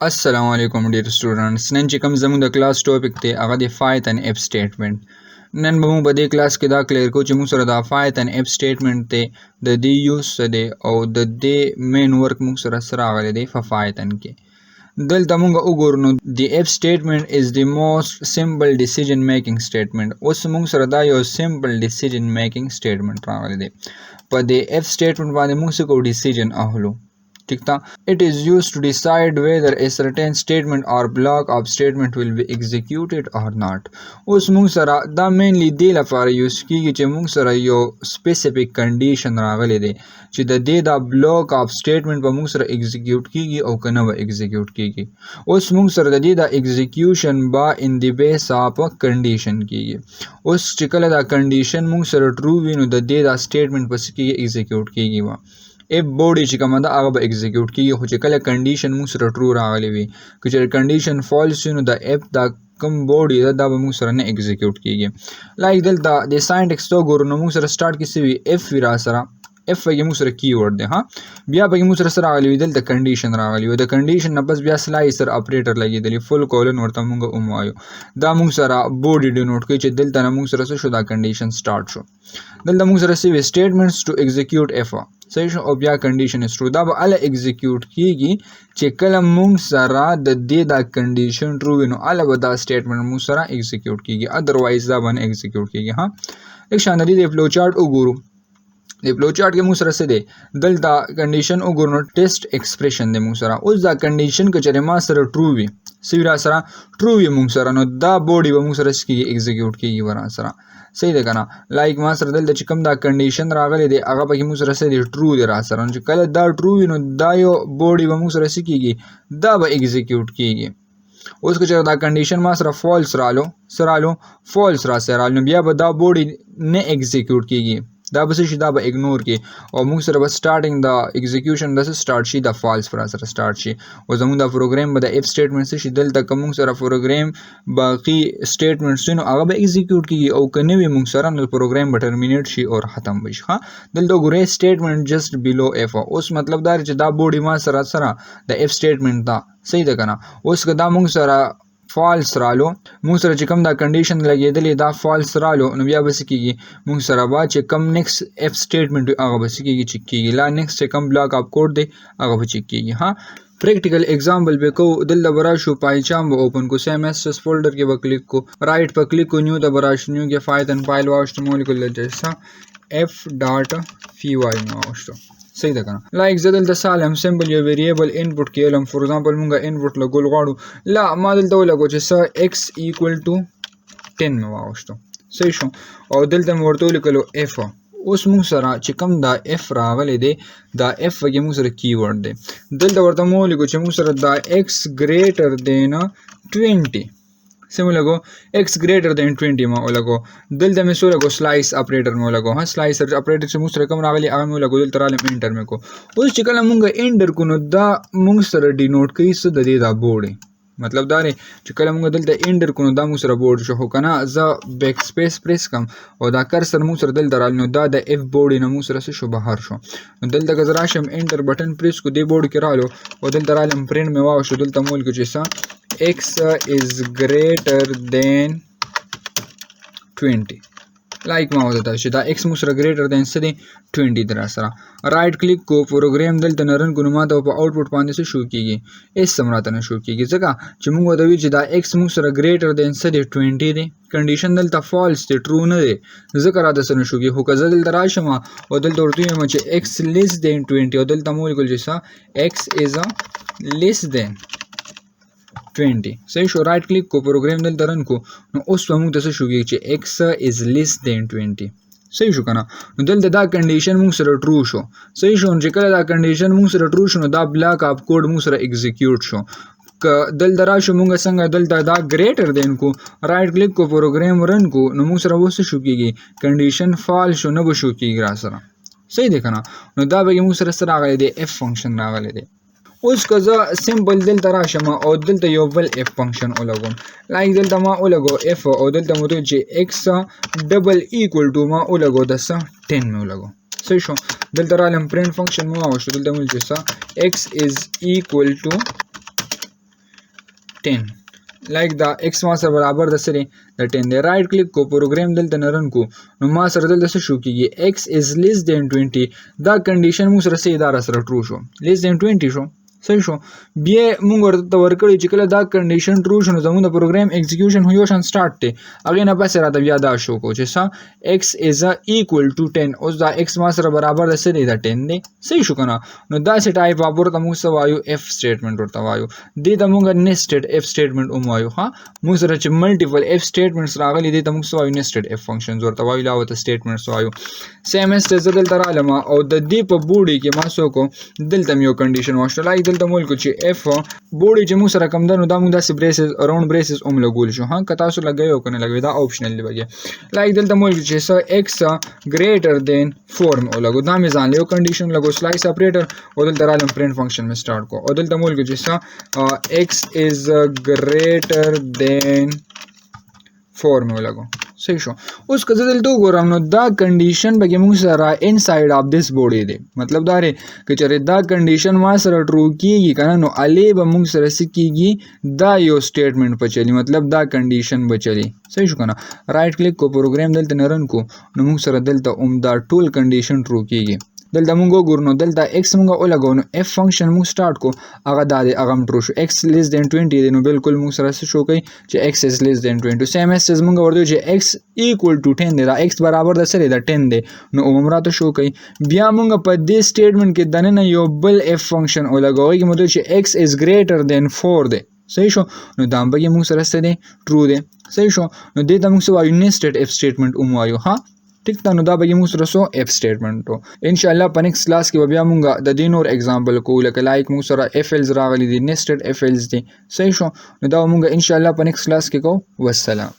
Assalamu alaikum dear students. نن چې کوم زموږ د کلاس ټاپک دی هغه د فایت ان اف سټیټمنټ. نن به موږ په دې کلاس کې دا کلیر کوو چې موږ سره دا فایت ان اف سټیټمنټ دی د دې یوز څه دی او د دې مین ورک موږ سره راغلی دی په فایتن کې. دلته موږ وګورو نو د اف سټیټمنټ از د موست سمپل ډیسیژن میکینګ سټیټمنټ. اوس موږ سره دا یو سمپل ډیسیژن میکینګ سټیټمنټ راغلی دی. په دې اف سټیټمنټ باندې موږ څه کوو ډیسیژن اخلو. ٹھیک تھا. It is used to decide whether a certain statement or block of statement will be executed or not. اوس موږ سره دا مینلی دی لپاره یوز کیږي چې موږ سره یو سپیسیفیک کنډیشن راغلی دی چې د دې دا بلاک اف سټیټمنټ به موږ سره ایگزیکیوټ کیږي او کنه به ایگزیکیوټ کیږي. اوس موږ سره د دې دا ایگزیکیوشن با ان دی بیس اف کنډیشن کیږي. اوس چې کله دا کنډیشن موږ سره ټرو وي نو د دې دا سټیټمنټ پس کیږي ایگزیکیوټ کیږي. اف بوډي چې کومه ده هغه به ایگزیکیوټ کیږي، خو چې کله کنډیشن موږ سره ټرو راغلی وي که چې کنډیشن فالس وي نو د اف دا کوم بوډي ده دا به موږ سره نه ایگزیکیوټ کیږي. لایک دلته د ساینټکس ته وګورو نو موږ سره سټارټ کې څه وي اف وي را سره اف پکې موږ سره کی ورډ دی. بیا پکې موږ سره راغلی وي دلته کنډیشن راغلی وي، د کنډیشن نه بس بیا سلایسر اپریټر لګېدلی فل کولن ورته موږ وموایو. دا موږ سره بوډي ډینوټ کوي چې دلته نه موږ سره څه شو دا کنډیشن سټارټ شو. دلته موږ سره څه وي سټیټمنټس ټو ایگزیکیوټ اف صحیح شو او بیا کنډیشن از ټرو. دا به هله ایگزیکیوټ کیږي چې کله موږ سره د دې دا کنډیشن ټرو وي نو هله به دا سټیټمنټ موږ سره ایگزیکیوټ کیږي، ادروایز دا به نه ایگزیکیوټ کیږي. یک شان د دې فلو چارټ وګورو. د فلو چارټ کې موږ سره څه دی دلته کنډیشن وګورو نو ټیسټ ایکسپریشن دی موږ سره. اوس دا کنډیشن که چېرې ما سره ټرو وي څه وي را سره ټرو وي موږ سره نو دا بوډي به موږ سره څه کېږي ایگزیکیوټ کېږي به را سره. صحیح ده که نه. لایک ما سره دلته چې کوم دا کنډیشن راغلی دی هغه پکې موږ سره څه دی ټرو دی را سره، نو چې کله دا ټرو وي نو دا یو بوډي به موږ سره څه کېږي دا به ایگزیکیوټ کېږي. اوس که چېرې دا کنډیشن ما سره فالس رالو څه رالو فالس را سره رالو نو بیا به دا بوډي نه ایگزیکیوټ کېږي، دا به څه شي دا به اګنور کې او موږ سره به سټارټینګ د ایگزیکیوشن د څه سټارټ شي د فالس پر سره سټارټ شي. او زموږ د پروګرام به د اف سټیټمنټ څه شي دلته که موږ سره پروګرام باقي سټیټمنټس وي نو هغه به ایگزیکیوټ کېږي او که نه وي موږ سره نو پروګرام به ټرمینیټ شي او ختم به شي. دلته ګورئ سټیټمنټ جسټ بلو اف. اوس مطلب دا چې دا بوډي ما سره د اف سټیټمنټ دا صحیح ده که نه. اوس که دا موږ سره فالس رالو موږ سره چې کوم دا کنډیشن لګېدلی دا فالس رالو نو بیا به څه کېږي موږ سره به چې کوم نیکسټ اف سټیټمنټ وي هغه به څه کېږي چیک کېږي. لا نیکسټ چې کوم بلاک اف کوډ دی هغه به چیک کېږي. پریکټیکل اگزامپل به کوو. دلته به راشو پایچام به اوپن کو سیم ایس ایس فولډر کې به کلیک کو رایټ په کلیک کو نیو ته به راشو نیو کې فایتن فایل واوښتو مولیکول جیسا اف ډاټ پی واي مو واوښتو. صحیح ده کنه. لایک زه دلته سالم سمبل یو ویریبل انپوټ کېلم فور ایگزامپل مونږه انپوټ لګول غواړو. لا ما دلته ولګو چې څه ایکس ایکوال ټو 10 مې واوښتو. صحیح شو او دلته مې ورته ولیکلو اف. اوس موږ سره چې کوم دا اف راغلی دی دا اف پکې موږ سره کی ورډ دی. دلته ورته مو ولیکو چې موږ سره دا ایکس ګریټر دین 20 څه مو لګو ایکس ګریټر دین 20 ما ولګو. دلته مې څه لګو سلایس اپریټر مې ولګو. سلایسر اپریټر چې موږ سره کوم راغلی هغه مې ولګو. دلته رالم انټر مې کو. اوس چې کله موږ انټر کو نو دا موږ سره ډینوټ کوي څه د دې دا بوډ. مطلب دا دی چې کله موږ دلته انټر کو نو دا موږ سره بوډ شو، خو که نه زه بیک سپیس پریس کړم او دا کرسر موږ سره دلته راغلی نو دا د اف بوډ نه موږ سره څه شو بهر شو. نو دلته که زه راشم انټر بټن پریس کو دې بوډ کې رالو او دلته رالم پرنټ مې واوښتو. دلته مو ولیکو چې څه x is greater than 20. لایک ما وته چې دا x مو سره greater than څه دی 20 در سره. رائټ کلیک کو پروګرام دلته نرن کو نو ماته په آوټپوټ باندې څه شو کیږي اس سمراته نه شو کیږي ځکه چې موږ ودوي چې دا x مو سره greater than څه دی 20 دی. کنډیشن دلته فالس دی ټرو نه دی ځکه راته څه نه شو کیږي. خو که زه دلته راشم او دلته ورته وایم چې x less than 20 او دلته مو ولیکل چې څه x is less than 20. صحیح شو. رائټ کلیک کو پروګرام دلته رن کو نو اوس به موږ ته څه شو کېږي چې x is less than 20. صحیح شو که نه. نو دلته دا کنډیشن موږ سره ټرو شو. صحیح شو. چې کله دا کنډیشن موږ سره ټرو شو نو دا بلاک اف کوډ موږ سره ایگزیکیوټ شو. که دلته راشو موږ څنګه دلته دا ګریټر دین کو رائټ کلیک کو پروګرام رن کو نو موږ سره اوس شو کېږي کنډیشن فالس شو نه به شو کېږي را سره. صحیح دی که نه. نو دا به موږ سره څه راغلی دی اف فنکشن راغلی دی. اوس که زه سمپل دلته راشم او دلته یو بل اف فنکشن ولګوم. لایک دلته ما ولګو اف او دلته مو ته چې x ډبل ایکوال ټو ما ولګو د څه 10 مې ولګو. صحیح شو. دلته رالم پرنټ فنکشن مو واوښتو. دلته مو چې څه x is equal to 10 لایک دا x ما سره برابر د سره د 10 دی رائټ کلیک کو پروګرام دلته نرن کو نو ما سره دلته څه شو کیږي x is less than 20 دا کنډیشن مو سره سي اداره سره ټرو شو less than 20 شو صحیح شو بیا موږ ورته ورکړی چې کله دا کنډیشن ټرو شنو زموږ د پروګرام ایگزیکیوشن هو شان سٹارټ ته اگې نه پس راته بیا دا شو کو چې سا x is equal to 10 اوس دا x ما سره برابر د سره د 10 دی صحیح شو کنه نو دا سه ټایپ اپور ته موږ سوایو f سټیټمنټ ورته وایو دې ته موږ nested f سټیټمنټ هم وایو ها موږ سره چې ملټیپل f سټیټمنټس راغلي دي ته موږ سوایو nested f فنکشنز ورته وایو لا وته سټیټمنټس وایو سیم اس ته دلته رالم او د دې په بوډي کې ما سو کو دلته یو کنډیشن واشته لای دلته مول کو چې f بوډي چې موږ سره کم دنو دا موږ داسې بریسز اراوند بریسز هم لګول شو ها که تاسو لګیو کنه لګوي دا آپشنل دی بګي لایک دلته مول چې سو x greater than 4 او لګو دا مې ځان له کنډیشن لګو سلایس اپریټر او دلته رالم پرنٹ فنکشن می سٹارټ کو او دلته مول چې سو x is greater than 4 مې لګو صحیح شو اوس که زه دلته وګورم نو دا کنډیشن به موږ سره انساید اف دیس بوډي دی مطلب دا لري چې چېرې دا کنډیشن ما سره ټرو کیږي کنه نو الی به موږ سره سکیږي دا یو سټیټمنټ په چلی مطلب دا کنډیشن به چلی صحیح شو کنه رائټ کلیک کو پروګرام دلته نرن کو نو موږ سره دلته دا ټول کنډیشن ټرو کیږي دلته موږ وګورو نو دلته x موږ ولګو نو f فنکشن موږ سٹارټ کو هغه دا دی هغه ټرو شو x less than 20 دی نو بالکل موږ سره څه شو کوي چې x is less than 20 سیم اس موږ ورته چې x equal to 10 دی دا x برابر د سره دا 10 دی نو عمره شو کوي بیا موږ په دې سټیټمنټ کې دنه یو بل f فنکشن ولګوي چې مطلب چې x is greater than 4 دی صحیح شو نو دا به موږ سره څه دی ټرو دی صحیح شو نو دې ته موږ وایو nested if statement وایو ها ټیک ته نو دا به موږ سره سو اف سټیټمنټ ان شاء الله په نیکست کلاس کې بیا موږ د دې نور اگزامپل کو لکه لایک موږ سره اف ایلز راغلي دي nested اف ایلز دي صحیح شو نو دا موږ ان شاء الله په نیکست کلاس کې کو والسلام